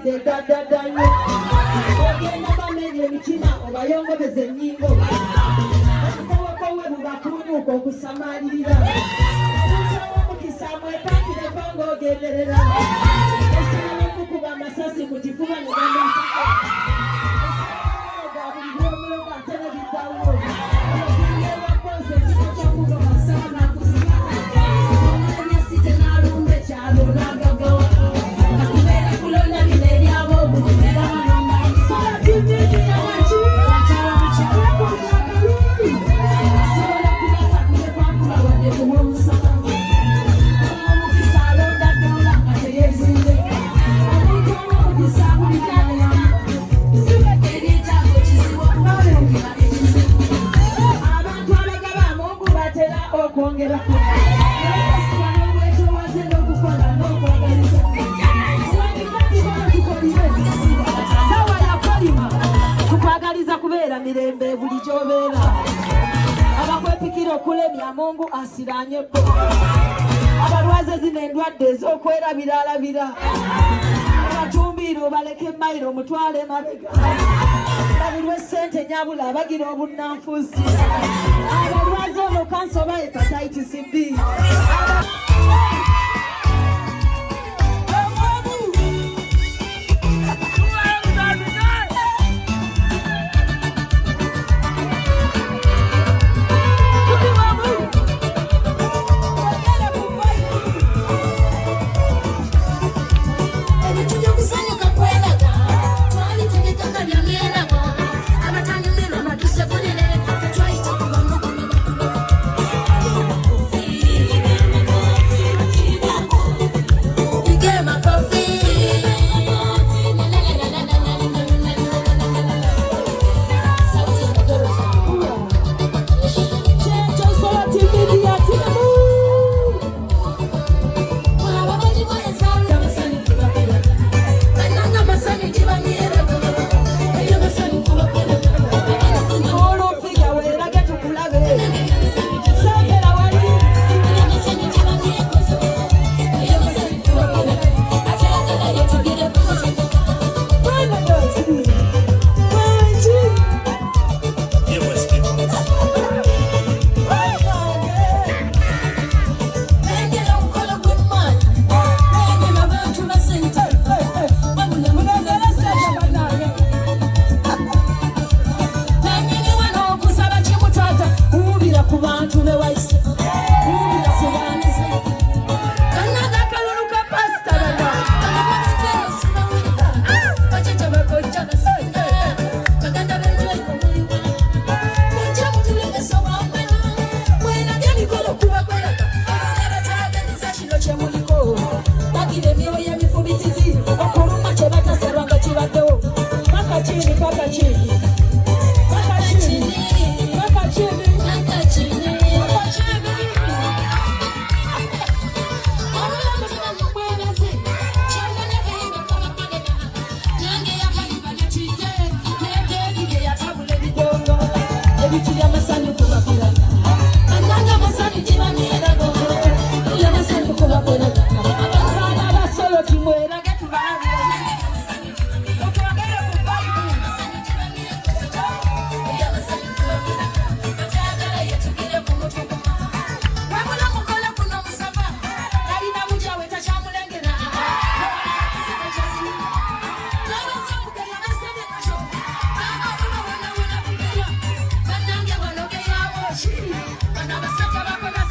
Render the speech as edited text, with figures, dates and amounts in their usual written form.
de dadadanyo ogenda bamenye emitima obayongobeze ennyingo okutawako we bubakunyuka okusamalirira omukisa mwepangireko ng'ogenderera esinamu kukuba amasasi mu kifuba ne gandantako ga buli byomulogo ate ne biddawo ogendewakoze ekifo kyokuba basaba nakusiba omanyasite n'alumba ekyalo n'agagawa akubeera kulonda bino eryabo obulimera balonda sobola kubasa kulekwakula wadde kuwa omusaka omukisa alonda dola nga teyezinze omuntu omukisa bulikanyamu eryetaago kizibu okubalungira ekizibu abantu abagaba amungu batera okwongerako nakasiba n'obwetowaze n'okukola n'okwagaliza sawa yakolima tukwagaliza kubeera mirembe buli gy'obeera abakwepikira okulemya mungu asiranye bo abalwaze zino endwadde ez'okwerabiralabira abatumbiire obaleke emayiro omutwale mabega babulwa essente nyabula abagira obunnanfuusi abalwaze ono kansa oba hepatitis B Bana basaka bakona